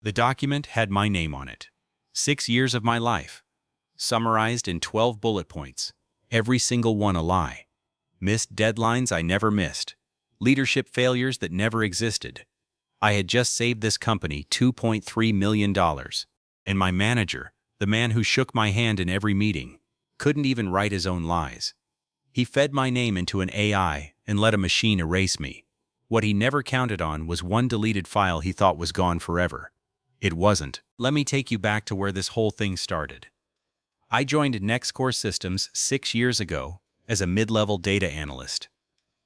The document had my name on it. 6 years of my life, summarized in 12 bullet points, every single one a lie. Missed deadlines I never missed. Leadership failures that never existed. I had just saved this company $2.3 million. And my manager, the man who shook my hand in every meeting, couldn't even write his own lies. He fed my name into an AI and let a machine erase me. What he never counted on was one deleted file he thought was gone forever. It wasn't. Let me take you back to where this whole thing started. I joined NextCore Systems 6 years ago as a mid-level data analyst.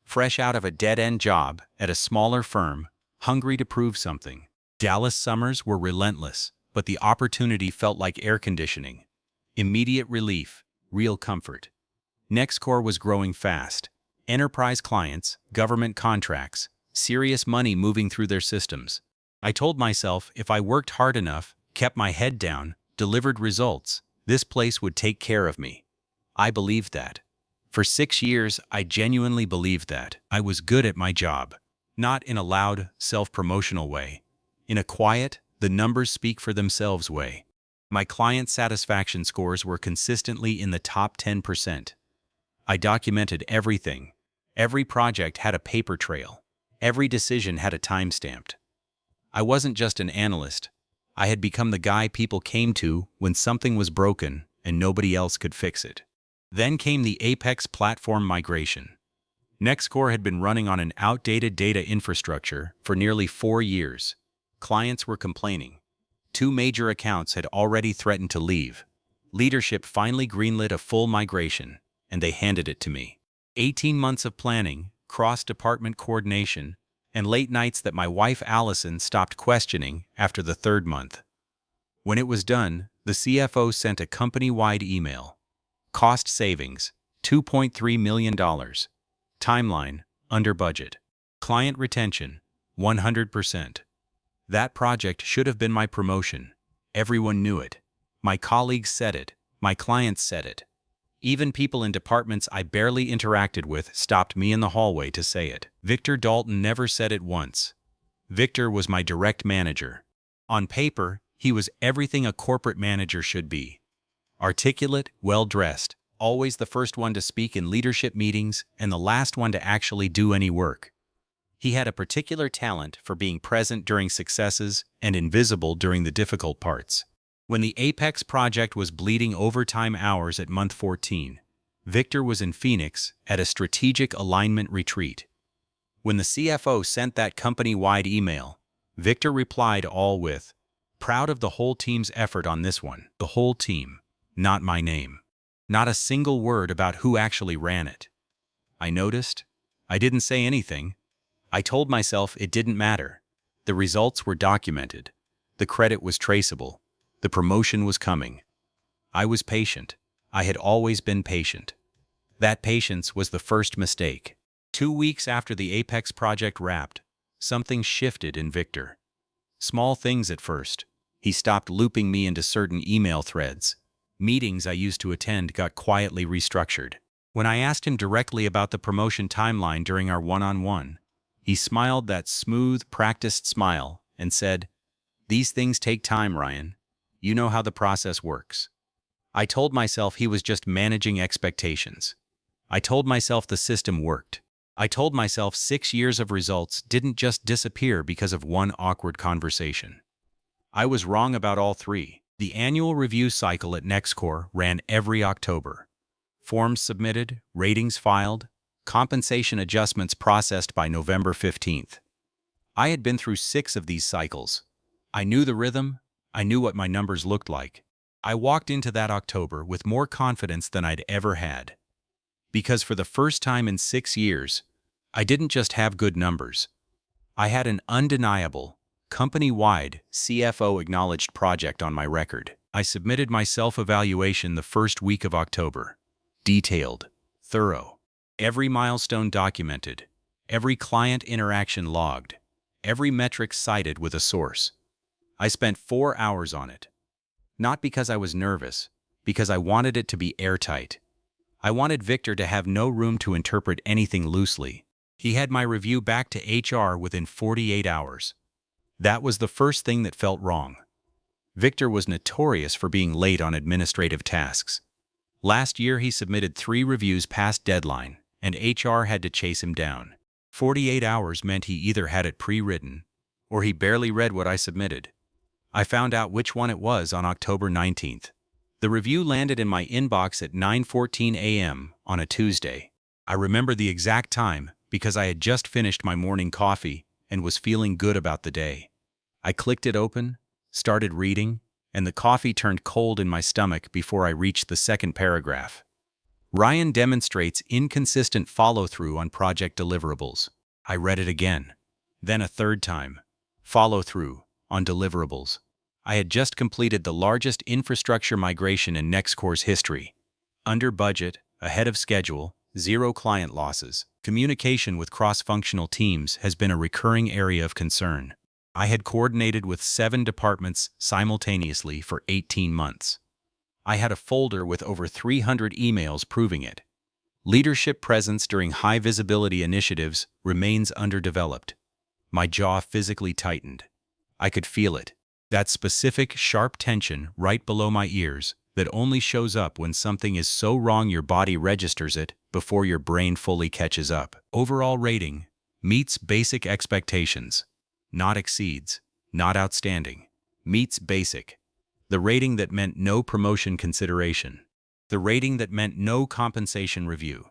Fresh out of a dead-end job at a smaller firm, hungry to prove something. Dallas summers were relentless, but the opportunity felt like air conditioning. Immediate relief, real comfort. NextCore was growing fast. Enterprise clients, government contracts, serious money moving through their systems. I told myself if I worked hard enough, kept my head down, delivered results, this place would take care of me. I believed that. For 6 years, I genuinely believed that. I was good at my job. Not in a loud, self-promotional way. In a quiet, the numbers speak for themselves way. My client satisfaction scores were consistently in the top 10%. I documented everything. Every project had a paper trail. Every decision had a timestamp. I wasn't just an analyst. I had become the guy people came to when something was broken and nobody else could fix it. Then came the Apex platform migration. NextCore had been running on an outdated data infrastructure for nearly 4 years. Clients were complaining. 2 major accounts had already threatened to leave. Leadership finally greenlit a full migration, and they handed it to me. 18 months of planning, cross-department coordination, and late nights that my wife Allison stopped questioning after the 3rd month. When it was done, the CFO sent a company-wide email. Cost savings, $2.3 million. Timeline, under budget. Client retention, 100%. That project should have been my promotion. Everyone knew it. My colleagues said it. My clients said it. Even people in departments I barely interacted with stopped me in the hallway to say it. Victor Dalton never said it once. Victor was my direct manager. On paper, he was everything a corporate manager should be. Articulate, well-dressed, always the first one to speak in leadership meetings and the last one to actually do any work. He had a particular talent for being present during successes and invisible during the difficult parts. When the Apex project was bleeding overtime hours at month 14, Victor was in Phoenix at a strategic alignment retreat. When the CFO sent that company-wide email, Victor replied all with, "Proud of the whole team's effort on this one." The whole team, not my name. Not a single word about who actually ran it. I noticed. I didn't say anything. I told myself it didn't matter. The results were documented. The credit was traceable. The promotion was coming. I was patient. I had always been patient. That patience was the first mistake. 2 weeks after the Apex project wrapped, something shifted in Victor. Small things at first. He stopped looping me into certain email threads. Meetings I used to attend got quietly restructured. When I asked him directly about the promotion timeline during our one-on-one, he smiled that smooth, practiced smile and said, "These things take time, Ryan. You know how the process works." I told myself he was just managing expectations. I told myself the system worked. I told myself 6 years of results didn't just disappear because of one awkward conversation. I was wrong about all 3. The annual review cycle at NextCore ran every October. Forms submitted, ratings filed, compensation adjustments processed by November 15th. I had been through 6 of these cycles. I knew the rhythm. I knew what my numbers looked like. I walked into that October with more confidence than I'd ever had. Because for the first time in 6 years, I didn't just have good numbers. I had an undeniable, company-wide, CFO-acknowledged project on my record. I submitted my self-evaluation the first week of October. Detailed, thorough. Every milestone documented. Every client interaction logged. Every metric cited with a source. I spent 4 hours on it. Not because I was nervous, because I wanted it to be airtight. I wanted Victor to have no room to interpret anything loosely. He had my review back to HR within 48 hours. That was the first thing that felt wrong. Victor was notorious for being late on administrative tasks. Last year he submitted 3 reviews past deadline, and HR had to chase him down. 48 hours meant he either had it pre-written, or he barely read what I submitted. I found out which one it was on October 19th. The review landed in my inbox at 9:14 a.m. on a Tuesday. I remember the exact time because I had just finished my morning coffee and was feeling good about the day. I clicked it open, started reading, and the coffee turned cold in my stomach before I reached the second paragraph. Ryan demonstrates inconsistent follow-through on project deliverables. I read it again. Then a third time. Follow-through on deliverables. I had just completed the largest infrastructure migration in NextCore's history. Under budget, ahead of schedule, 0 client losses. Communication with cross-functional teams has been a recurring area of concern. I had coordinated with 7 departments simultaneously for 18 months. I had a folder with over 300 emails proving it. Leadership presence during high-visibility initiatives remains underdeveloped. My jaw physically tightened. I could feel it. That specific, sharp tension right below my ears that only shows up when something is so wrong your body registers it before your brain fully catches up. Overall rating meets basic expectations. Not exceeds, not outstanding. Meets basic. The rating that meant no promotion consideration. The rating that meant no compensation review.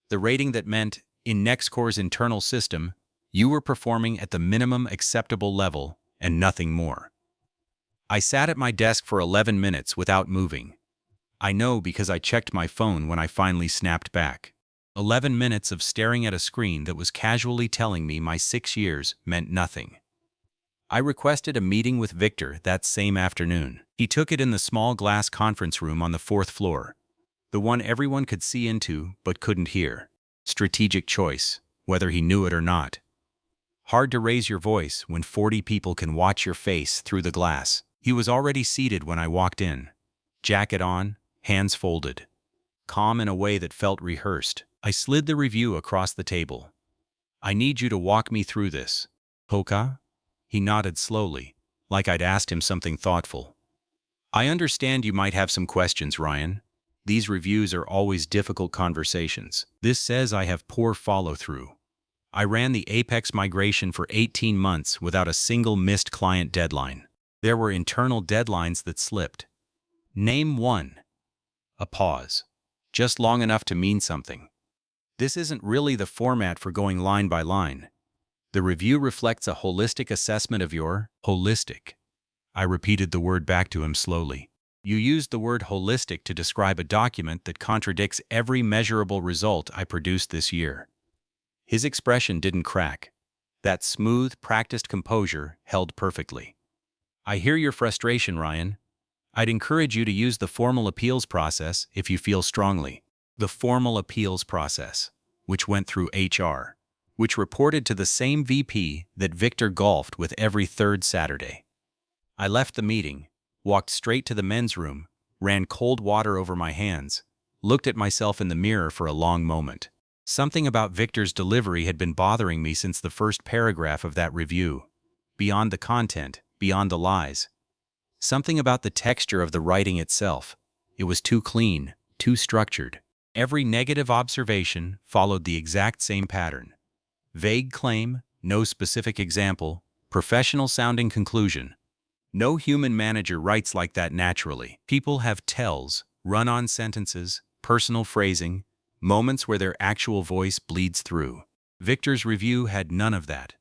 The rating that meant, in NextCore's internal system, you were performing at the minimum acceptable level and nothing more. I sat at my desk for 11 minutes without moving. I know because I checked my phone when I finally snapped back. 11 minutes of staring at a screen that was casually telling me my 6 years meant nothing. I requested a meeting with Victor that same afternoon. He took it in the small glass conference room on the 4th floor, the one everyone could see into but couldn't hear. Strategic choice, whether he knew it or not. Hard to raise your voice when 40 people can watch your face through the glass. He was already seated when I walked in. Jacket on, hands folded. Calm in a way that felt rehearsed. I slid the review across the table. I need you to walk me through this. Hoka? He nodded slowly, like I'd asked him something thoughtful. I understand you might have some questions, Ryan. These reviews are always difficult conversations. This says I have poor follow-through. I ran the Apex migration for 18 months without a single missed client deadline. There were internal deadlines that slipped. Name one. A pause. Just long enough to mean something. This isn't really the format for going line by line. The review reflects a holistic assessment of your holistic. I repeated the word back to him slowly. You used the word holistic to describe a document that contradicts every measurable result I produced this year. His expression didn't crack. That smooth, practiced composure held perfectly. I hear your frustration, Ryan. I'd encourage you to use the formal appeals process if you feel strongly. The formal appeals process, which went through HR, which reported to the same VP that Victor golfed with every 3rd Saturday. I left the meeting, walked straight to the men's room, ran cold water over my hands, looked at myself in the mirror for a long moment. Something about Victor's delivery had been bothering me since the first paragraph of that review. Beyond the content, beyond the lies. Something about the texture of the writing itself. It was too clean, too structured. Every negative observation followed the exact same pattern. Vague claim, no specific example, professional-sounding conclusion. No human manager writes like that naturally. People have tells, run-on sentences, personal phrasing, moments where their actual voice bleeds through. Victor's review had none of that.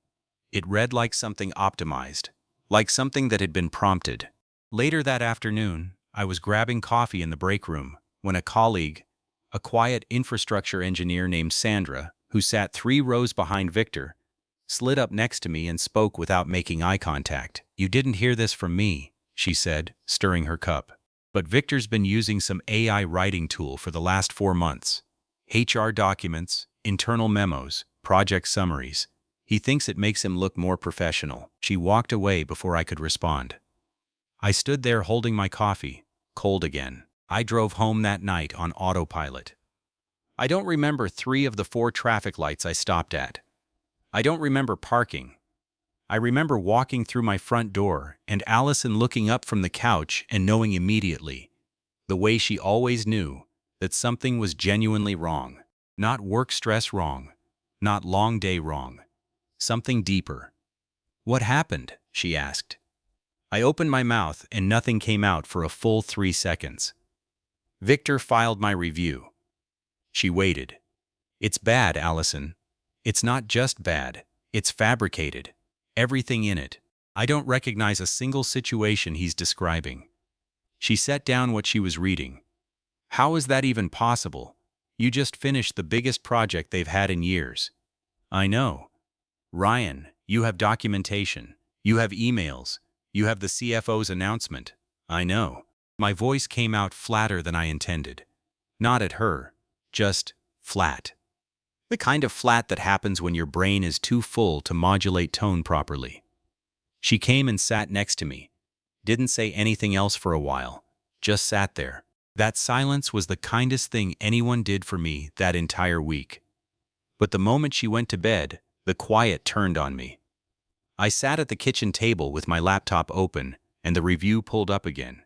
It read like something optimized, like something that had been prompted. Later that afternoon, I was grabbing coffee in the break room when a colleague, a quiet infrastructure engineer named Sandra, who sat 3 rows behind Victor, slid up next to me and spoke without making eye contact. You didn't hear this from me, she said, stirring her cup. But Victor's been using some AI writing tool for the last 4 months. HR documents, internal memos, project summaries. He thinks it makes him look more professional. She walked away before I could respond. I stood there holding my coffee, cold again. I drove home that night on autopilot. I don't remember 3 of the 4 traffic lights I stopped at. I don't remember parking. I remember walking through my front door and Allison looking up from the couch and knowing immediately, the way she always knew, that something was genuinely wrong. Not work stress wrong, not long day wrong, something deeper. "What happened?" she asked. I opened my mouth and nothing came out for a full 3 seconds. "Victor filed my review." She waited. "It's bad, Allison. It's not just bad, it's fabricated. Everything in it. I don't recognize a single situation he's describing." She set down what she was reading. "How is that even possible? You just finished the biggest project they've had in years." "I know. Ryan, you have documentation. You have emails. You have the CFO's announcement." "I know." My voice came out flatter than I intended. Not at her, just flat. The kind of flat that happens when your brain is too full to modulate tone properly. She came and sat next to me. Didn't say anything else for a while. Just sat there. That silence was the kindest thing anyone did for me that entire week. But the moment she went to bed, the quiet turned on me. I sat at the kitchen table with my laptop open and the review pulled up again.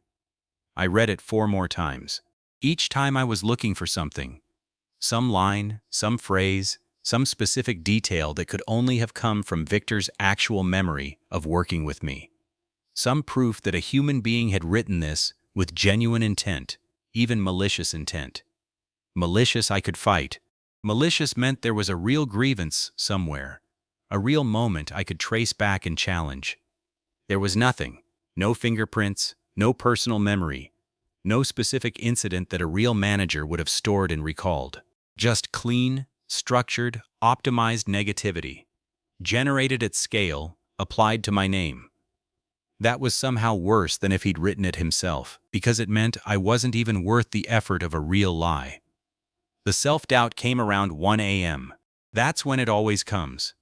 I read it 4 more times. Each time I was looking for something. Some line, some phrase, some specific detail that could only have come from Victor's actual memory of working with me. Some proof that a human being had written this with genuine intent, even malicious intent. Malicious I could fight. Malicious meant there was a real grievance somewhere, a real moment I could trace back and challenge. There was nothing, no fingerprints, no personal memory, no specific incident that a real manager would have stored and recalled. Just clean, structured, optimized negativity, generated at scale, applied to my name. That was somehow worse than if he'd written it himself, because it meant I wasn't even worth the effort of a real lie. The self-doubt came around 1 a.m. That's when it always comes.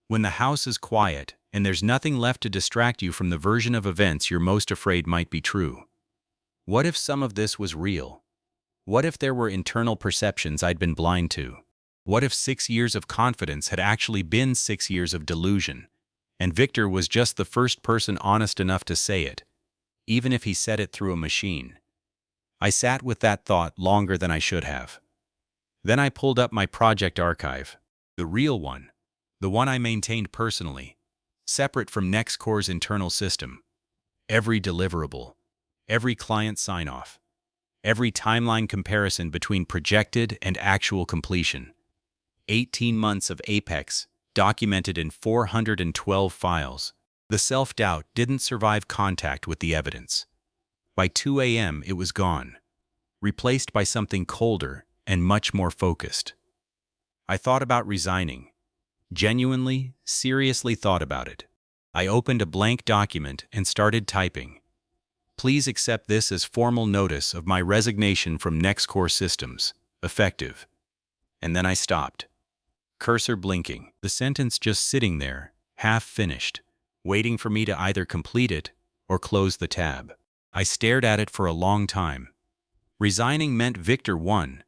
When the house is quiet and there's nothing left to distract you from the version of events you're most afraid might be true. What if some of this was real? What if there were internal perceptions I'd been blind to? What if 6 years of confidence had actually been 6 years of delusion? And Victor was just the first person honest enough to say it, even if he said it through a machine. I sat with that thought longer than I should have. Then I pulled up my project archive, the real one, the one I maintained personally, separate from NextCore's internal system. Every deliverable, every client sign-off, every timeline comparison between projected and actual completion. 18 months of Apex, documented in 412 files. The self-doubt didn't survive contact with the evidence. By 2 a.m. it was gone, replaced by something colder and much more focused. I thought about resigning. Genuinely, seriously thought about it. I opened a blank document and started typing. "Please accept this as formal notice of my resignation from NextCore Systems, effective." And then I stopped. Cursor blinking, the sentence just sitting there, half finished, waiting for me to either complete it or close the tab. I stared at it for a long time. Resigning meant Victor won.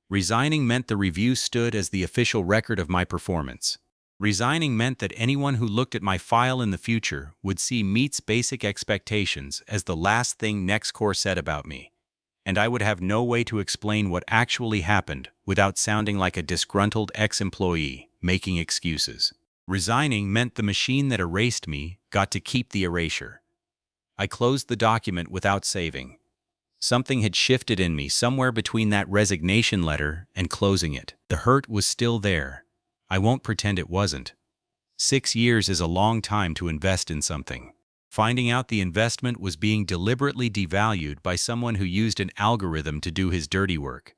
Resigning meant the review stood as the official record of my performance. Resigning meant that anyone who looked at my file in the future would see meets basic expectations as the last thing NextCore said about me, and I would have no way to explain what actually happened without sounding like a disgruntled ex-employee making excuses. Resigning meant the machine that erased me got to keep the erasure. I closed the document without saving. Something had shifted in me somewhere between that resignation letter and closing it. The hurt was still there. I won't pretend it wasn't. 6 years is a long time to invest in something. Finding out the investment was being deliberately devalued by someone who used an algorithm to do his dirty work.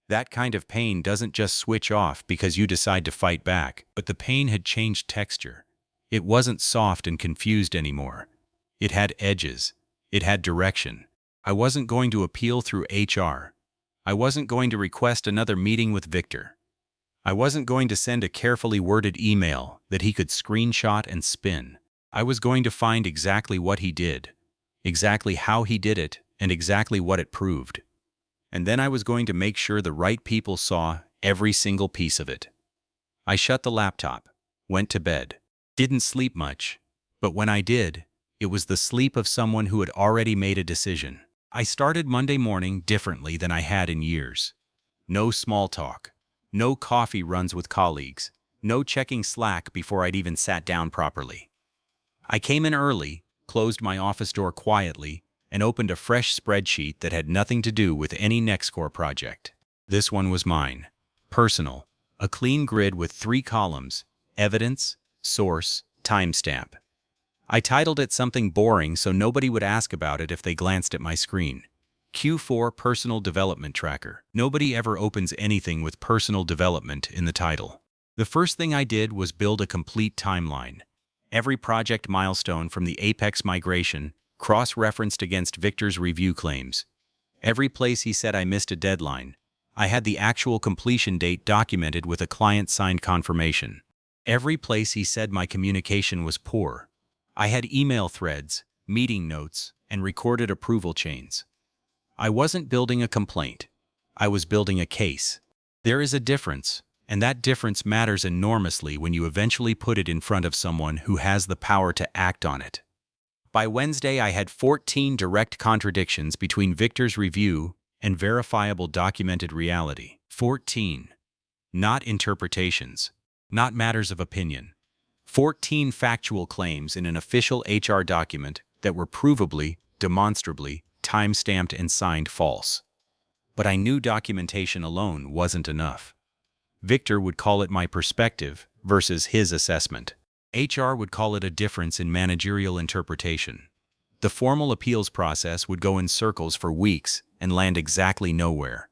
That kind of pain doesn't just switch off because you decide to fight back, but the pain had changed texture. It wasn't soft and confused anymore. It had edges. It had direction. I wasn't going to appeal through HR. I wasn't going to request another meeting with Victor. I wasn't going to send a carefully worded email that he could screenshot and spin. I was going to find exactly what he did, exactly how he did it, and exactly what it proved. And then I was going to make sure the right people saw every single piece of it. I shut the laptop, went to bed. Didn't sleep much, but when I did, it was the sleep of someone who had already made a decision. I started Monday morning differently than I had in years. No small talk, no coffee runs with colleagues, no checking Slack before I'd even sat down properly. I came in early, closed my office door quietly, and opened a fresh spreadsheet that had nothing to do with any NextCore project. This one was mine. Personal. A clean grid with 3 columns: evidence, source, timestamp. I titled it something boring so nobody would ask about it if they glanced at my screen. Q4 Personal Development Tracker. Nobody ever opens anything with personal development in the title. The first thing I did was build a complete timeline. Every project milestone from the Apex migration, cross-referenced against Victor's review claims. Every place he said I missed a deadline, I had the actual completion date documented with a client-signed confirmation. Every place he said my communication was poor, I had email threads, meeting notes, and recorded approval chains. I wasn't building a complaint. I was building a case. There is a difference, and that difference matters enormously when you eventually put it in front of someone who has the power to act on it. By Wednesday, I had 14 direct contradictions between Victor's review and verifiable documented reality. 14. Not interpretations. Not matters of opinion. 14 factual claims in an official HR document that were provably, demonstrably, time-stamped and signed false. But I knew documentation alone wasn't enough. Victor would call it my perspective versus his assessment. HR would call it a difference in managerial interpretation. The formal appeals process would go in circles for weeks and land exactly nowhere.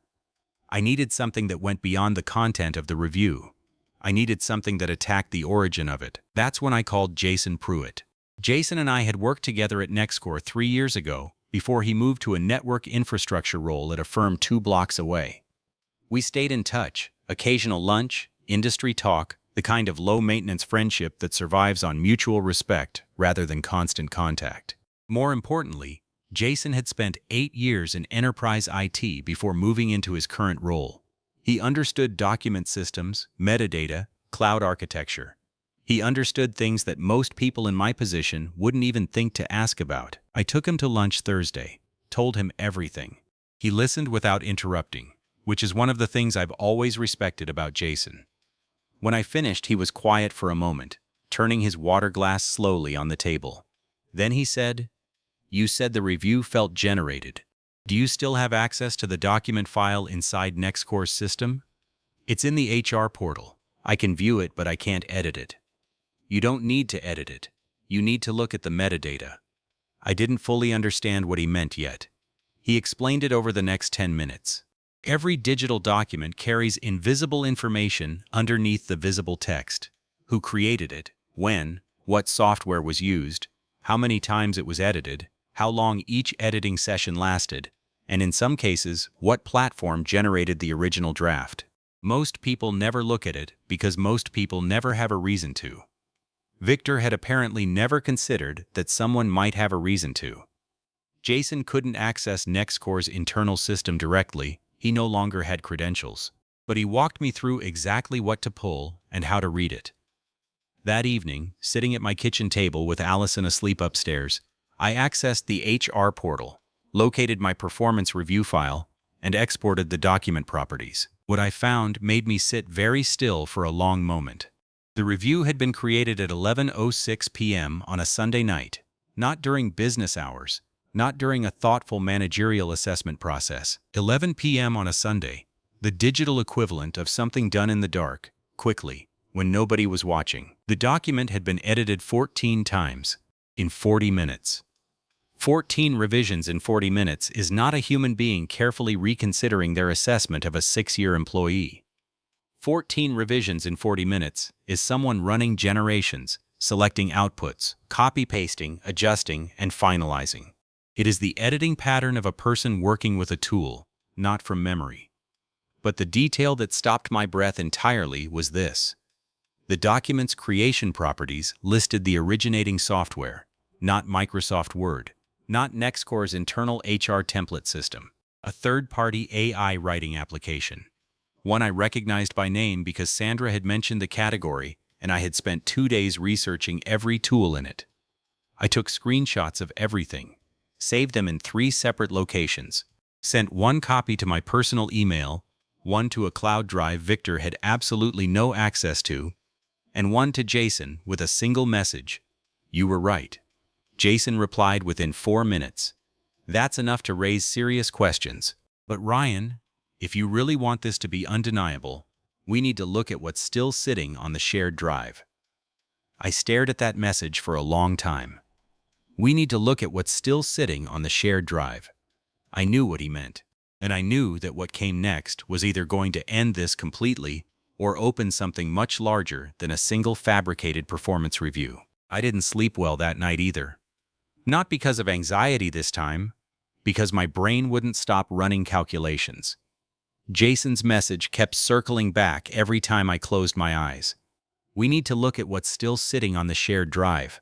I needed something that went beyond the content of the review. I needed something that attacked the origin of it. That's when I called Jason Pruitt. Jason and I had worked together at NextCore 3 years ago before he moved to a network infrastructure role at a firm 2 blocks away. We stayed in touch, occasional lunch, industry talk, the kind of low-maintenance friendship that survives on mutual respect rather than constant contact. More importantly, Jason had spent 8 years in enterprise IT before moving into his current role. He understood document systems, metadata, cloud architecture. He understood things that most people in my position wouldn't even think to ask about. I took him to lunch Thursday, told him everything. He listened without interrupting, which is one of the things I've always respected about Jason. When I finished, he was quiet for a moment, turning his water glass slowly on the table. Then he said, "You said the review felt generated. Do you still have access to the document file inside NextCore's system?" "It's in the HR portal. I can view it, but I can't edit it." "You don't need to edit it. You need to look at the metadata." I didn't fully understand what he meant yet. He explained it over the next 10 minutes. Every digital document carries invisible information underneath the visible text. Who created it, when, what software was used, how many times it was edited, how long each editing session lasted, and in some cases, what platform generated the original draft. Most people never look at it because most people never have a reason to. Victor had apparently never considered that someone might have a reason to. Jason couldn't access NextCore's internal system directly. He no longer had credentials. But he walked me through exactly what to pull and how to read it. That evening, sitting at my kitchen table with Allison asleep upstairs, I accessed the HR portal, located my performance review file, and exported the document properties. What I found made me sit very still for a long moment. The review had been created at 11:06 p.m. on a Sunday night, not during business hours, not during a thoughtful managerial assessment process. 11 p.m. on a Sunday, the digital equivalent of something done in the dark, quickly, when nobody was watching. The document had been edited 14 times, in 40 minutes. 14 revisions in 40 minutes is not a human being carefully reconsidering their assessment of a 6-year employee. 14 revisions in 40 minutes is someone running generations, selecting outputs, copy-pasting, adjusting, and finalizing. It is the editing pattern of a person working with a tool, not from memory. But the detail that stopped my breath entirely was this. The document's creation properties listed the originating software, not Microsoft Word, not NextCore's internal HR template system, a third-party AI writing application. One I recognized by name because Sandra had mentioned the category and I had spent 2 days researching every tool in it. I took screenshots of everything, saved them in 3 separate locations, sent 1 copy to my personal email, 1 to a cloud drive Victor had absolutely no access to, and 1 to Jason with a single message: "You were right." Jason replied within 4 minutes. "That's enough to raise serious questions. But Ryan, if you really want this to be undeniable, we need to look at what's still sitting on the shared drive." I stared at that message for a long time. We need to look at what's still sitting on the shared drive. I knew what he meant, and I knew that what came next was either going to end this completely or open something much larger than a single fabricated performance review. I didn't sleep well that night either. Not because of anxiety this time, because my brain wouldn't stop running calculations. Jason's message kept circling back every time I closed my eyes. We need to look at what's still sitting on the shared drive.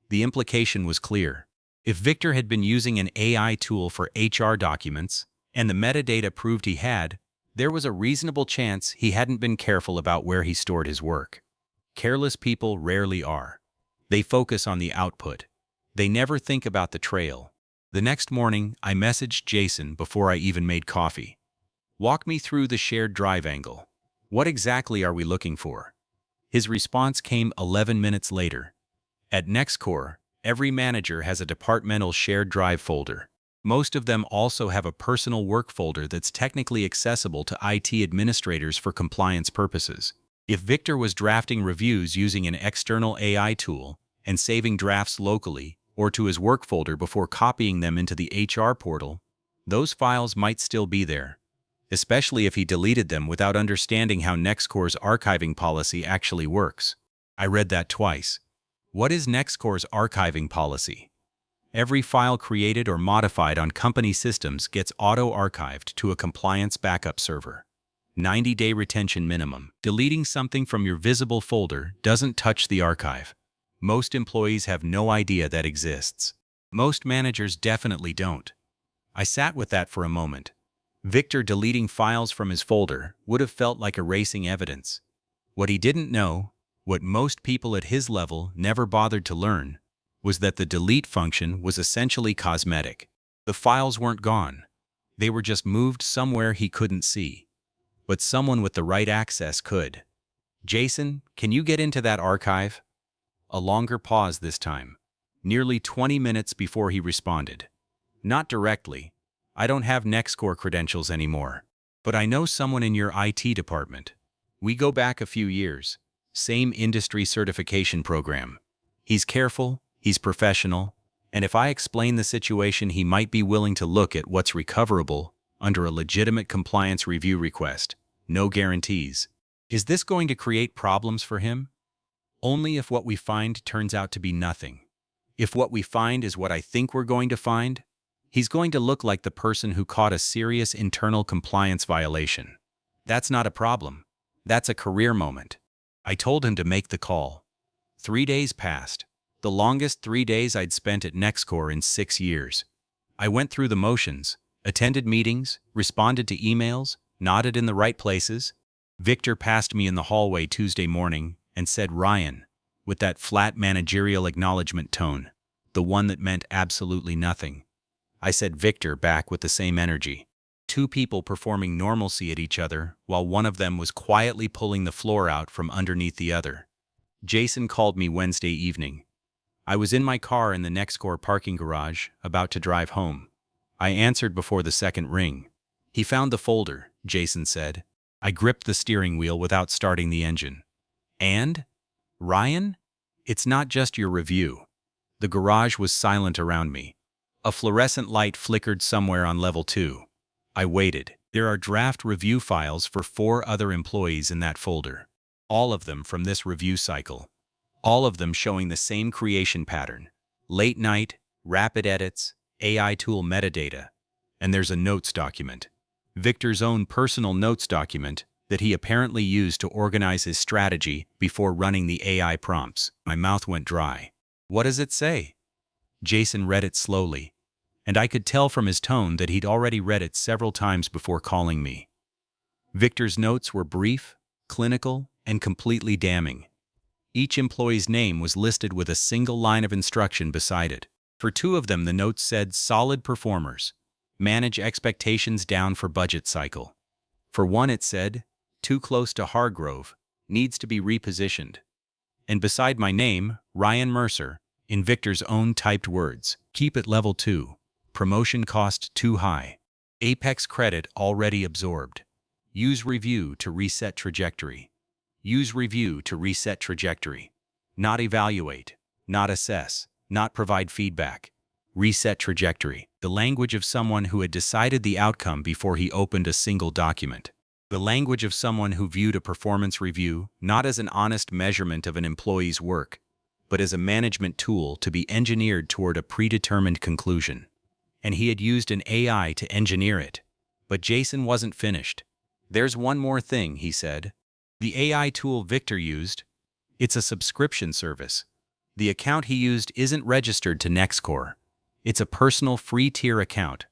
The implication was clear. If Victor had been using an AI tool for HR documents, and the metadata proved he had, there was a reasonable chance he hadn't been careful about where he stored his work. Careless people rarely are. They focus on the output. They never think about the trail. The next morning, I messaged Jason before I even made coffee. "Walk me through the shared drive angle. What exactly are we looking for?" His response came 11 minutes later. "At NextCore, every manager has a departmental shared drive folder. Most of them also have a personal work folder that's technically accessible to IT administrators for compliance purposes. If Victor was drafting reviews using an external AI tool and saving drafts locally or to his work folder before copying them into the HR portal, those files might still be there, especially if he deleted them without understanding how NextCore's archiving policy actually works." I read that twice. What is NextCore's archiving policy? Every file created or modified on company systems gets auto-archived to a compliance backup server. 90-day retention minimum. Deleting something from your visible folder doesn't touch the archive. Most employees have no idea that exists. Most managers definitely don't. I sat with that for a moment. Victor deleting files from his folder would have felt like erasing evidence. What he didn't know, what most people at his level never bothered to learn, was that the delete function was essentially cosmetic. The files weren't gone. They were just moved somewhere he couldn't see. But someone with the right access could. "Jason, can you get into that archive?" A longer pause this time. Nearly 20 minutes before he responded. "Not directly. I don't have NextCore credentials anymore. But I know someone in your IT department. We go back a few years. Same industry certification program. He's careful, he's professional, and if I explain the situation, he might be willing to look at what's recoverable under a legitimate compliance review request. No guarantees." Is this going to create problems for him? Only if what we find turns out to be nothing. If what we find is what I think we're going to find, he's going to look like the person who caught a serious internal compliance violation. That's not a problem. That's a career moment. I told him to make the call. 3 days passed. The longest 3 days I'd spent at NextCore in 6 years. I went through the motions, attended meetings, responded to emails, nodded in the right places. Victor passed me in the hallway Tuesday morning and said, "Ryan," with that flat managerial acknowledgement tone, the one that meant absolutely nothing. I said Victor back with the same energy. 2 people performing normalcy at each other while one of them was quietly pulling the floor out from underneath the other. Jason called me Wednesday evening. I was in my car in the NextCore parking garage, about to drive home. I answered before the second ring. "He found the folder," Jason said. I gripped the steering wheel without starting the engine. "And? Ryan? It's not just your review." The garage was silent around me. A fluorescent light flickered somewhere on level 2. I waited. There are draft review files for 4 other employees in that folder. All of them from this review cycle. All of them showing the same creation pattern. Late night, rapid edits, AI tool metadata. And there's a notes document. Victor's own personal notes document that he apparently used to organize his strategy before running the AI prompts. My mouth went dry. "What does it say?" Jason read it slowly, and I could tell from his tone that he'd already read it several times before calling me. Victor's notes were brief, clinical, and completely damning. Each employee's name was listed with a single line of instruction beside it. For two of them, the note said solid performers. Manage expectations down for budget cycle. For one, it said, too close to Hargrove, needs to be repositioned. And beside my name, Ryan Mercer, in Victor's own typed words, keep at level 2. Promotion cost too high. Apex credit already absorbed. Use review to reset trajectory. Use review to reset trajectory. Not evaluate, not assess, not provide feedback. Reset trajectory. The language of someone who had decided the outcome before he opened a single document. The language of someone who viewed a performance review not as an honest measurement of an employee's work, but as a management tool to be engineered toward a predetermined conclusion. And he had used an AI to engineer it. But Jason wasn't finished. There's one more thing, he said. The AI tool Victor used, it's a subscription service. The account he used isn't registered to NextCore. It's a personal free tier account,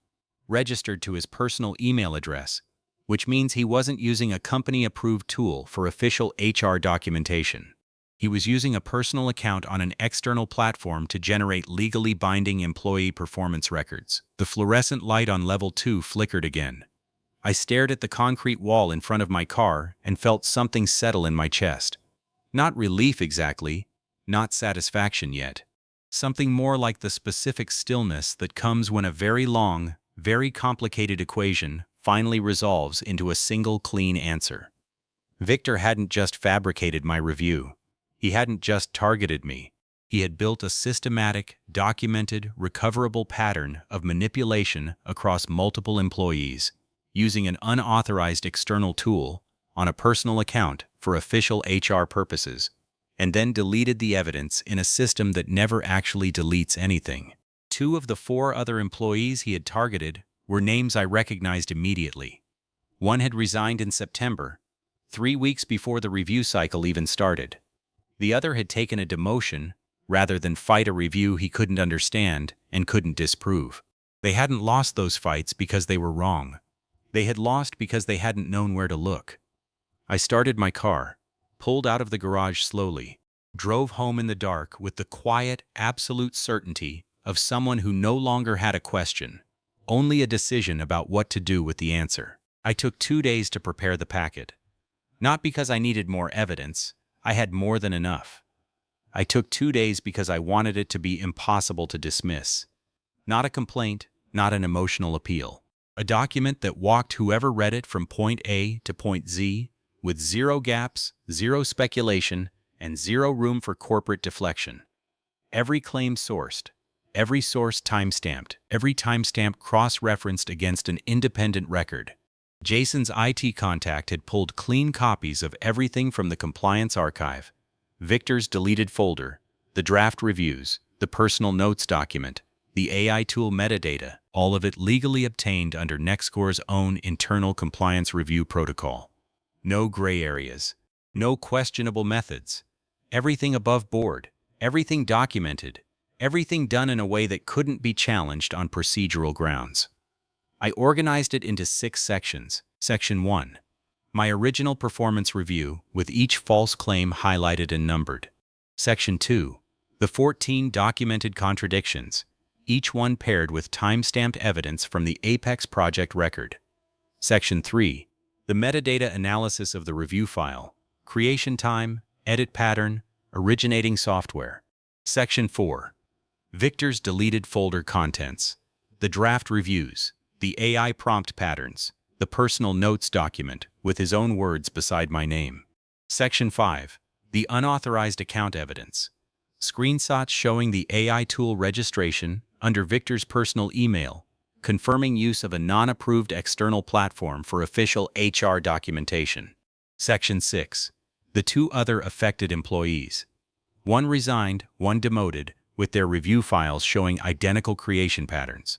registered to his personal email address, which means he wasn't using a company-approved tool for official HR documentation. He was using a personal account on an external platform to generate legally binding employee performance records. The fluorescent light on level 2 flickered again. I stared at the concrete wall in front of my car and felt something settle in my chest. Not relief exactly, not satisfaction yet. Something more like the specific stillness that comes when a very long, very complicated equation finally resolves into a single clean answer. Victor hadn't just fabricated my review. He hadn't just targeted me. He had built a systematic, documented, recoverable pattern of manipulation across multiple employees, using an unauthorized external tool on a personal account for official HR purposes, and then deleted the evidence in a system that never actually deletes anything. 2 of the 4 other employees he had targeted were names I recognized immediately. One had resigned in September, 3 weeks before the review cycle even started. The other had taken a demotion rather than fight a review he couldn't understand and couldn't disprove. They hadn't lost those fights because they were wrong. They had lost because they hadn't known where to look. I started my car, pulled out of the garage slowly, drove home in the dark with the quiet, absolute certainty of someone who no longer had a question, only a decision about what to do with the answer. I took 2 days to prepare the packet. Not because I needed more evidence, I had more than enough. I took 2 days because I wanted it to be impossible to dismiss. Not a complaint, not an emotional appeal. A document that walked whoever read it from point A to point Z, with 0 gaps, 0 speculation, and 0 room for corporate deflection. Every claim sourced, every source timestamped, every timestamp cross-referenced against an independent record. Jason's IT contact had pulled clean copies of everything from the compliance archive, Victor's deleted folder, the draft reviews, the personal notes document, the AI tool metadata, all of it legally obtained under NextCore's own internal compliance review protocol. No gray areas, no questionable methods. Everything above board, everything documented, everything done in a way that couldn't be challenged on procedural grounds. I organized it into 6 sections. Section 1. My original performance review, with each false claim highlighted and numbered. Section 2. The 14 documented contradictions, each one paired with time-stamped evidence from the Apex project record. Section 3. The metadata analysis of the review file, creation time, edit pattern, originating software. Section 4. Victor's deleted folder contents, the draft reviews, the AI prompt patterns, the personal notes document with his own words beside my name. Section 5. The unauthorized account evidence, screenshots showing the AI tool registration under Victor's personal email, confirming use of a non-approved external platform for official HR documentation. Section 6. The 2 other affected employees. One resigned, one demoted, with their review files showing identical creation patterns.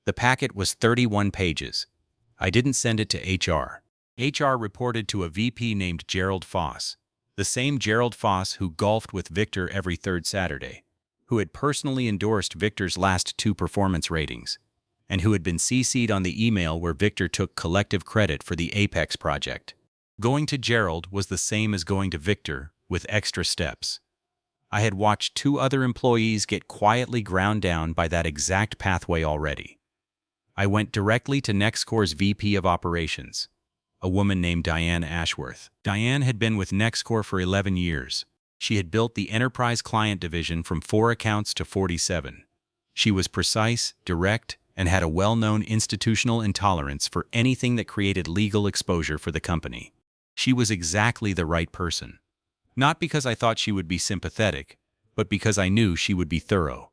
The packet was 31 pages. I didn't send it to HR. HR reported to a VP named Gerald Foss, the same Gerald Foss who golfed with Victor every 3rd Saturday, who had personally endorsed Victor's last 2 performance ratings, and who had been CC'd on the email where Victor took collective credit for the Apex project. Going to Gerald was the same as going to Victor with extra steps. I had watched 2 other employees get quietly ground down by that exact pathway already. I went directly to NextCore's VP of Operations, a woman named Diane Ashworth. Diane had been with NextCore for 11 years. She had built the enterprise client division from 4 accounts to 47. She was precise, direct, and had a well-known institutional intolerance for anything that created legal exposure for the company. She was exactly the right person. Not because I thought she would be sympathetic, but because I knew she would be thorough.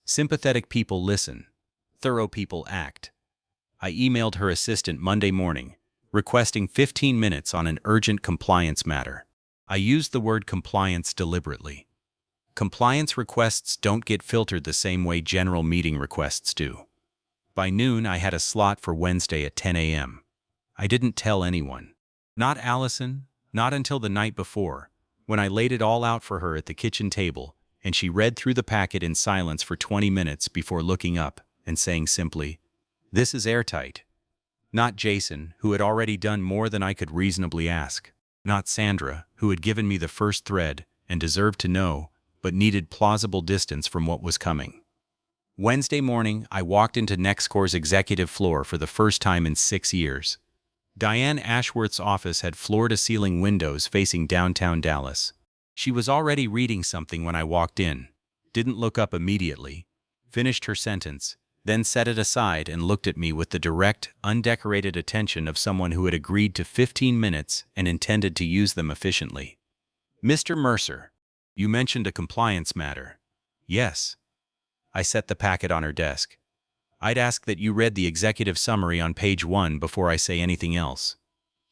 Sympathetic people listen. Thorough people act. I emailed her assistant Monday morning, requesting 15 minutes on an urgent compliance matter. I used the word compliance deliberately. Compliance requests don't get filtered the same way general meeting requests do. By noon, I had a slot for Wednesday at 10 a.m. I didn't tell anyone. Not Allison, not until the night before, when I laid it all out for her at the kitchen table, and she read through the packet in silence for 20 minutes before looking up and saying simply, "This is airtight." Not Jason, who had already done more than I could reasonably ask. Not Sandra, who had given me the first thread and deserved to know, but needed plausible distance from what was coming. Wednesday morning, I walked into NextCore's executive floor for the first time in 6 years. Diane Ashworth's office had floor-to-ceiling windows facing downtown Dallas. She was already reading something when I walked in, didn't look up immediately, finished her sentence, then set it aside and looked at me with the direct, undecorated attention of someone who had agreed to 15 minutes and intended to use them efficiently. "Mr. Mercer, you mentioned a compliance matter." "Yes." I set the packet on her desk. "I'd ask that you read the executive summary on page 1 before I say anything else."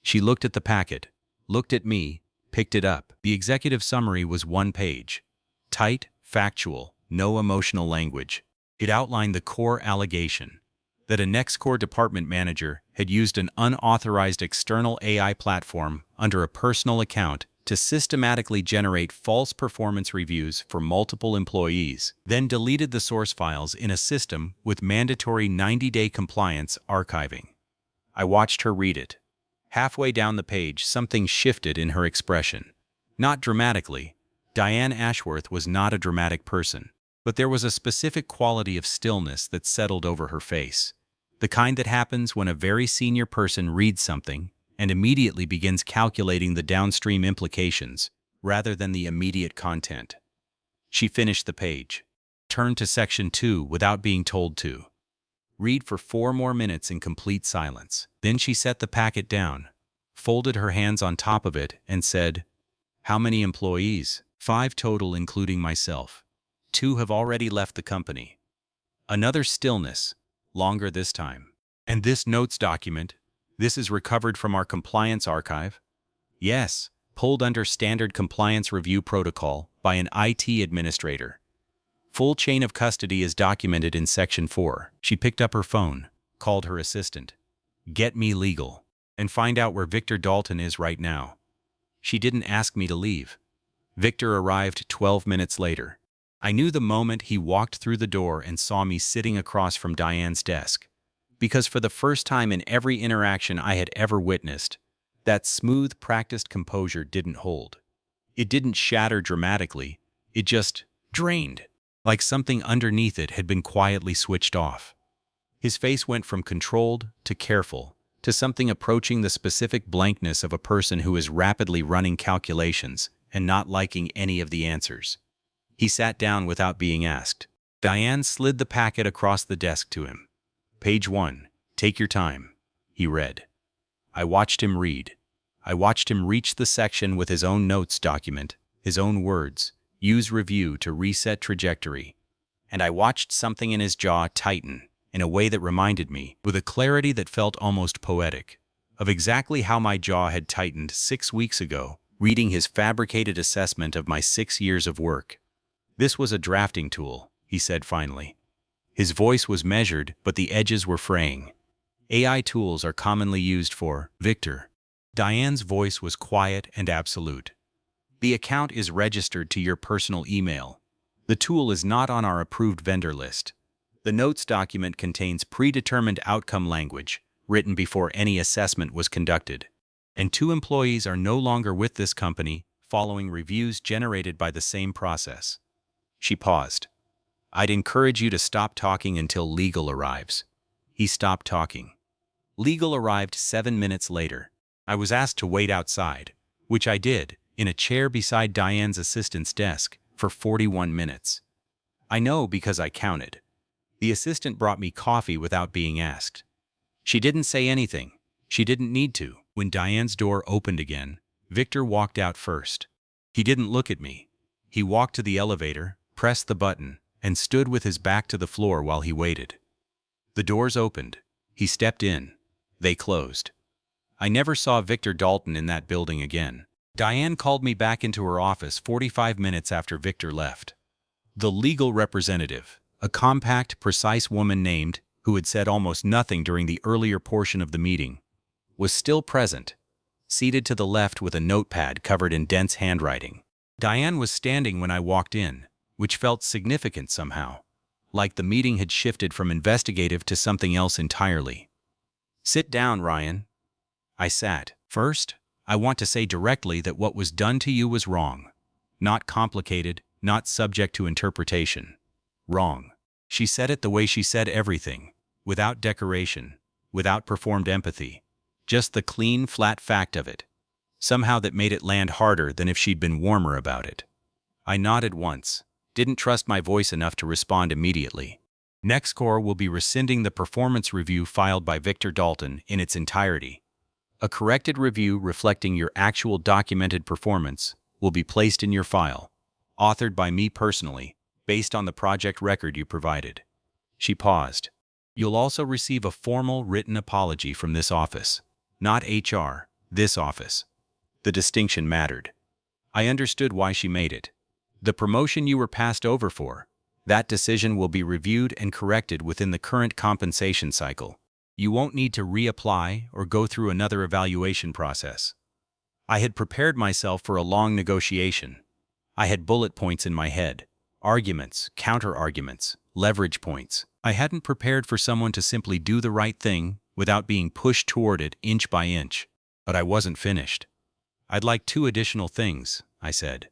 She looked at the packet, looked at me, picked it up. The executive summary was 1 page. Tight, factual, no emotional language. It outlined the core allegation that a NextCore department manager had used an unauthorized external AI platform under a personal account to systematically generate false performance reviews for multiple employees, then deleted the source files in a system with mandatory 90-day compliance archiving. I watched her read it. Halfway down the page, something shifted in her expression. Not dramatically. Diane Ashworth was not a dramatic person. But there was a specific quality of stillness that settled over her face. The kind that happens when a very senior person reads something and immediately begins calculating the downstream implications, rather than the immediate content. She finished the page. Turned to section 2 without being told to. Read for 4 more minutes in complete silence. Then she set the packet down, folded her hands on top of it, and said, "How many employees?" 5 total, including myself. 2 have already left the company." Another stillness, longer this time. "And this notes document, this is recovered from our compliance archive?" "Yes, pulled under standard compliance review protocol by an IT administrator. Full chain of custody is documented in section 4. She picked up her phone, called her assistant. "Get me legal, and find out where Victor Dalton is right now." She didn't ask me to leave. Victor arrived 12 minutes later. I knew the moment he walked through the door and saw me sitting across from Diane's desk, because for the first time in every interaction I had ever witnessed, that smooth, practiced composure didn't hold. It didn't shatter dramatically, it just drained, like something underneath it had been quietly switched off. His face went from controlled to careful, to something approaching the specific blankness of a person who is rapidly running calculations and not liking any of the answers. He sat down without being asked. Diane slid the packet across the desk to him. "Page 1, take your time," he read. I watched him read. I watched him reach the section with his own notes document, his own words, use review to reset trajectory. And I watched something in his jaw tighten in a way that reminded me, with a clarity that felt almost poetic, of exactly how my jaw had tightened 6 weeks ago, reading his fabricated assessment of my 6 years of work. "This was a drafting tool," he said finally. His voice was measured, but the edges were fraying. "AI tools are commonly used for Victor." Diane's voice was quiet and absolute. "The account is registered to your personal email. The tool is not on our approved vendor list. The notes document contains predetermined outcome language, written before any assessment was conducted. And 2 employees are no longer with this company, following reviews generated by the same process. She paused. I'd encourage you to stop talking until legal arrives. He stopped talking. Legal arrived 7 minutes later. I was asked to wait outside, which I did, in a chair beside Diane's assistant's desk, for 41 minutes. I know because I counted. The assistant brought me coffee without being asked. She didn't say anything. She didn't need to. When Diane's door opened again, Victor walked out first. He didn't look at me. He walked to the elevator, pressed the button, and stood with his back to the floor while he waited. The doors opened. He stepped in. They closed. I never saw Victor Dalton in that building again. Diane called me back into her office 45 minutes after Victor left. The legal representative, a compact, precise woman named, who had said almost nothing during the earlier portion of the meeting, was still present, seated to the left with a notepad covered in dense handwriting. Diane was standing when I walked in, which felt significant somehow, like the meeting had shifted from investigative to something else entirely. Sit down, Ryan. I sat. First, I want to say directly that what was done to you was wrong. Not complicated, not subject to interpretation. Wrong. She said it the way she said everything, without decoration, without performed empathy. Just the clean, flat fact of it. Somehow that made it land harder than if she'd been warmer about it. I nodded once, didn't trust my voice enough to respond immediately. NextCore will be rescinding the performance review filed by Victor Dalton in its entirety. A corrected review reflecting your actual documented performance will be placed in your file, authored by me personally, based on the project record you provided. She paused. You'll also receive a formal written apology from this office. Not HR, this office. The distinction mattered. I understood why she made it. The promotion you were passed over for, that decision will be reviewed and corrected within the current compensation cycle. You won't need to reapply or go through another evaluation process. I had prepared myself for a long negotiation. I had bullet points in my head, arguments, counter-arguments, leverage points. I hadn't prepared for someone to simply do the right thing without being pushed toward it inch by inch. But I wasn't finished. I'd like 2 additional things, I said.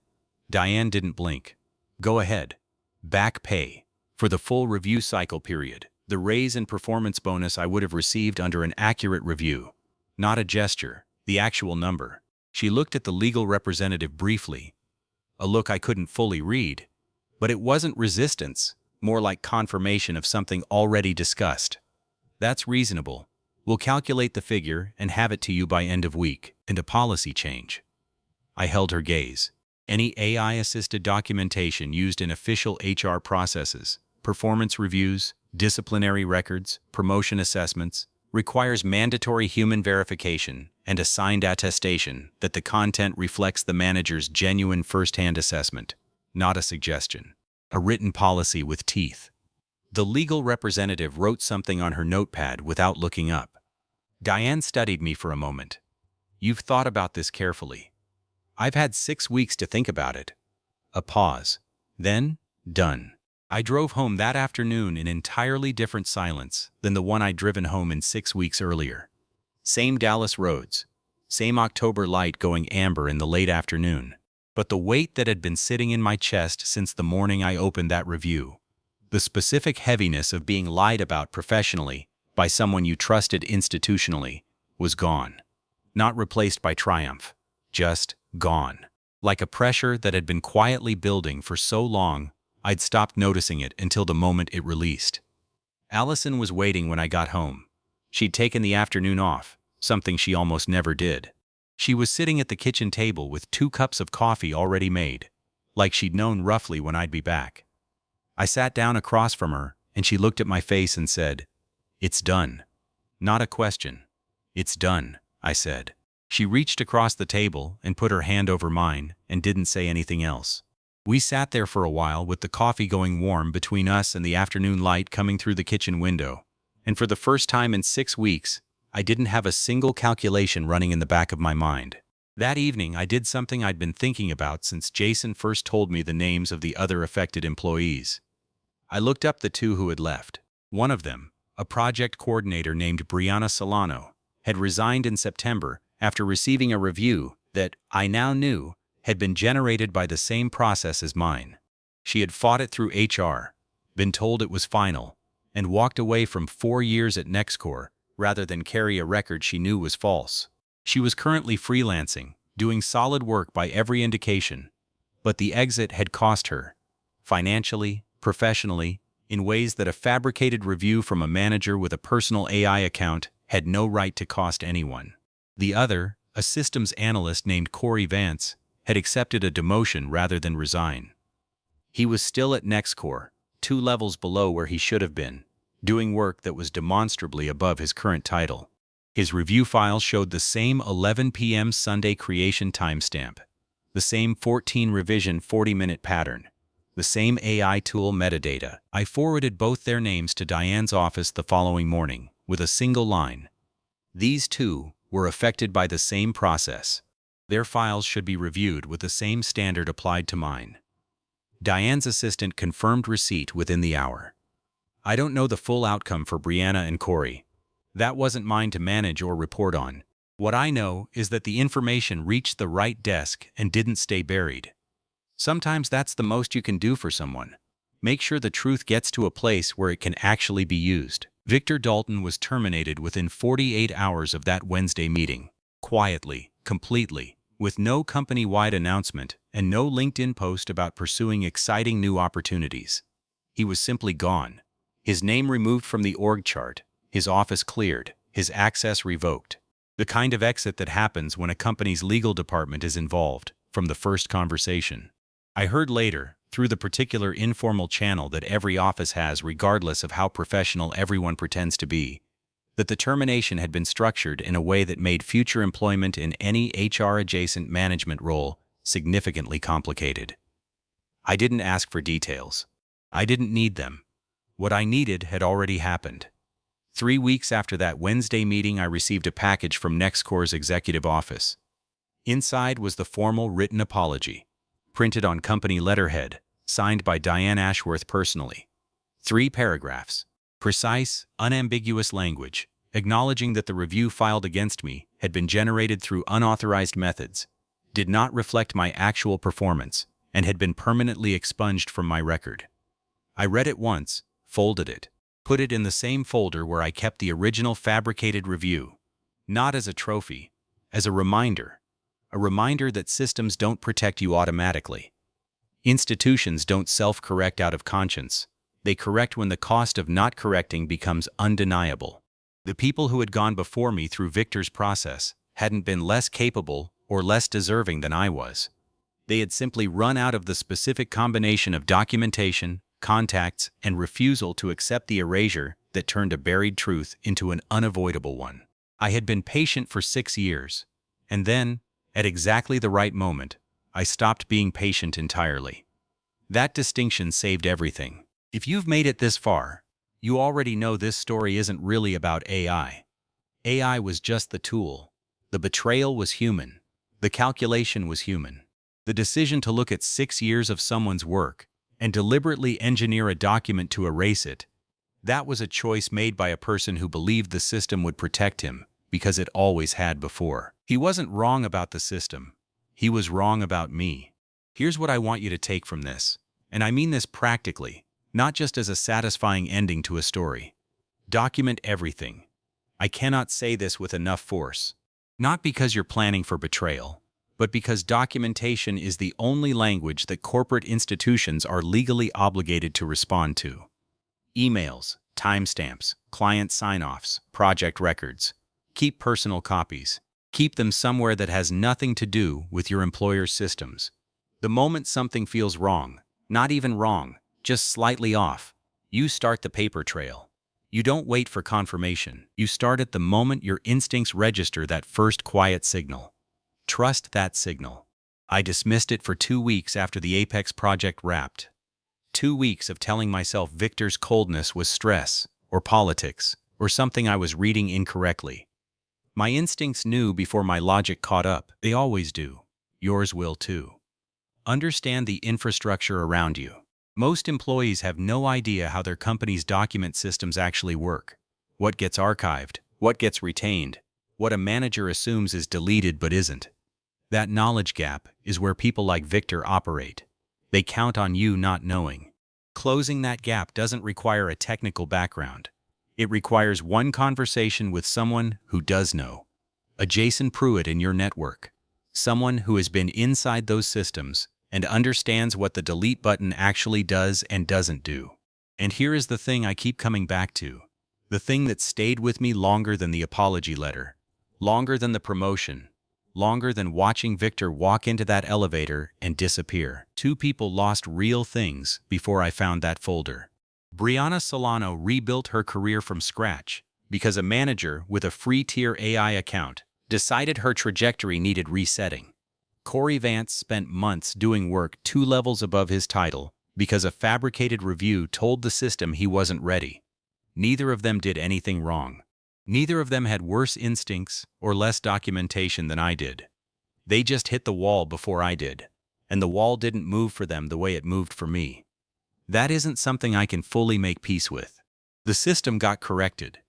Diane didn't blink. Go ahead. Back pay. For the full review cycle period, the raise and performance bonus I would have received under an accurate review. Not a gesture, the actual number. She looked at the legal representative briefly. A look I couldn't fully read. But it wasn't resistance, more like confirmation of something already discussed. That's reasonable. We'll calculate the figure and have it to you by end of week. And a policy change. I held her gaze. Any AI-assisted documentation used in official HR processes, performance reviews, disciplinary records, promotion assessments, requires mandatory human verification and a signed attestation that the content reflects the manager's genuine first-hand assessment, not a suggestion. A written policy with teeth. The legal representative wrote something on her notepad without looking up. Diane studied me for a moment. You've thought about this carefully. I've had 6 weeks to think about it. A pause. Then, done. I drove home that afternoon in entirely different silence than the one I'd driven home in 6 weeks earlier. Same Dallas roads. Same October light going amber in the late afternoon. But the weight that had been sitting in my chest since the morning I opened that review, the specific heaviness of being lied about professionally by someone you trusted institutionally, was gone. Not replaced by triumph. Just gone. Like a pressure that had been quietly building for so long, I'd stopped noticing it until the moment it released. Allison was waiting when I got home. She'd taken the afternoon off, something she almost never did. She was sitting at the kitchen table with 2 cups of coffee already made, like she'd known roughly when I'd be back. I sat down across from her, and she looked at my face and said, "It's done." Not a question. "It's done," I said. She reached across the table and put her hand over mine and didn't say anything else. We sat there for a while with the coffee going warm between us and the afternoon light coming through the kitchen window, and for the first time in 6 weeks, I didn't have a single calculation running in the back of my mind. That evening, I did something I'd been thinking about since Jason first told me the names of the other affected employees. I looked up the 2 who had left. One of them, a project coordinator named Brianna Solano, had resigned in September after receiving a review that, I now knew, had been generated by the same process as mine. She had fought it through HR, been told it was final, and walked away from 4 years at Nextcore rather than carry a record she knew was false. She was currently freelancing, doing solid work by every indication, but the exit had cost her, financially, professionally, in ways that a fabricated review from a manager with a personal AI account had no right to cost anyone. The other, a systems analyst named Corey Vance, had accepted a demotion rather than resign. He was still at Nextcore, 2 levels below where he should have been, doing work that was demonstrably above his current title. His review file showed the same 11 p.m. Sunday creation timestamp, the same 14 revision 40-minute pattern, the same AI tool metadata. I forwarded both their names to Diane's office the following morning with a single line. These two were affected by the same process. Their files should be reviewed with the same standard applied to mine. Diane's assistant confirmed receipt within the hour. I don't know the full outcome for Brianna and Corey. That wasn't mine to manage or report on. What I know is that the information reached the right desk and didn't stay buried. Sometimes that's the most you can do for someone. Make sure the truth gets to a place where it can actually be used. Victor Dalton was terminated within 48 hours of that Wednesday meeting. Quietly, completely, with no company-wide announcement and no LinkedIn post about pursuing exciting new opportunities. He was simply gone. His name removed from the org chart, his office cleared, his access revoked. The kind of exit that happens when a company's legal department is involved, from the first conversation. I heard later, through the particular informal channel that every office has regardless of how professional everyone pretends to be, that the termination had been structured in a way that made future employment in any HR-adjacent management role significantly complicated. I didn't ask for details. I didn't need them. What I needed had already happened. 3 weeks after that Wednesday meeting, I received a package from Nextcore's executive office. Inside was the formal written apology, printed on company letterhead, signed by Diane Ashworth personally. 3 paragraphs. Precise, unambiguous language, acknowledging that the review filed against me had been generated through unauthorized methods, did not reflect my actual performance, and had been permanently expunged from my record. I read it once, folded it, put it in the same folder where I kept the original fabricated review, not as a trophy, as a reminder that systems don't protect you automatically. Institutions don't self-correct out of conscience. They correct when the cost of not correcting becomes undeniable. The people who had gone before me through Victor's process hadn't been less capable or less deserving than I was. They had simply run out of the specific combination of documentation, contacts, and refusal to accept the erasure that turned a buried truth into an unavoidable one. I had been patient for 6 years, and then, at exactly the right moment, I stopped being patient entirely. That distinction saved everything. If you've made it this far, you already know this story isn't really about AI. AI was just the tool. The betrayal was human. The calculation was human. The decision to look at 6 years of someone's work and deliberately engineer a document to erase it, that was a choice made by a person who believed the system would protect him because it always had before. He wasn't wrong about the system. He was wrong about me. Here's what I want you to take from this, and I mean this practically, not just as a satisfying ending to a story. Document everything. I cannot say this with enough force. Not because you're planning for betrayal, but because documentation is the only language that corporate institutions are legally obligated to respond to. Emails, timestamps, client sign-offs, project records. Keep personal copies. Keep them somewhere that has nothing to do with your employer's systems. The moment something feels wrong, not even wrong, just slightly off, you start the paper trail. You don't wait for confirmation. You start at the moment your instincts register that first quiet signal. Trust that signal. I dismissed it for 2 weeks after the Apex project wrapped. 2 weeks of telling myself Victor's coldness was stress, or politics, or something I was reading incorrectly. My instincts knew before my logic caught up. They always do. Yours will too. Understand the infrastructure around you. Most employees have no idea how their company's document systems actually work. What gets archived, what gets retained, what a manager assumes is deleted but isn't. That knowledge gap is where people like Victor operate. They count on you not knowing. Closing that gap doesn't require a technical background. It requires one conversation with someone who does know. A Jason Pruitt in your network. Someone who has been inside those systems and understands what the delete button actually does and doesn't do. And here is the thing I keep coming back to. The thing that stayed with me longer than the apology letter. Longer than the promotion. Longer than watching Victor walk into that elevator and disappear. Two people lost real things before I found that folder. Brianna Solano rebuilt her career from scratch because a manager with a free tier AI account decided her trajectory needed resetting. Corey Vance spent months doing work 2 levels above his title because a fabricated review told the system he wasn't ready. Neither of them did anything wrong. Neither of them had worse instincts or less documentation than I did. They just hit the wall before I did, and the wall didn't move for them the way it moved for me. That isn't something I can fully make peace with. The system got corrected.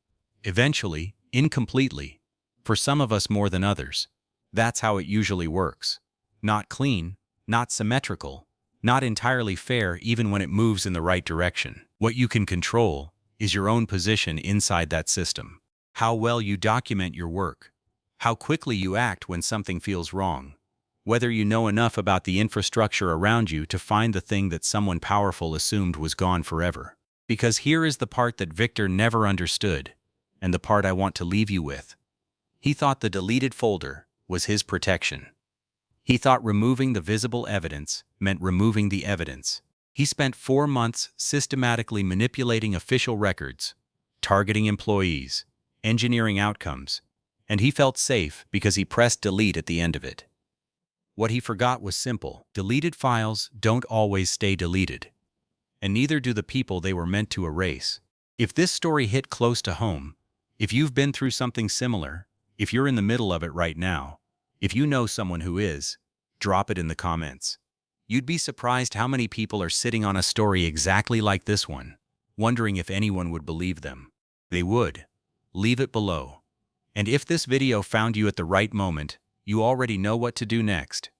Eventually, incompletely. For some of us more than others. That's how it usually works. Not clean, not symmetrical, not entirely fair even when it moves in the right direction. What you can control is your own position inside that system. How well you document your work. How quickly you act when something feels wrong. Whether you know enough about the infrastructure around you to find the thing that someone powerful assumed was gone forever. Because here is the part that Victor never understood, and the part I want to leave you with. He thought the deleted folder was his protection. He thought removing the visible evidence meant removing the evidence. He spent 4 months systematically manipulating official records, targeting employees, engineering outcomes, and he felt safe because he pressed delete at the end of it. What he forgot was simple. Deleted files don't always stay deleted. And neither do the people they were meant to erase. If this story hit close to home, if you've been through something similar, if you're in the middle of it right now, if you know someone who is, drop it in the comments. You'd be surprised how many people are sitting on a story exactly like this one, wondering if anyone would believe them. They would. Leave it below. And if this video found you at the right moment, you already know what to do next.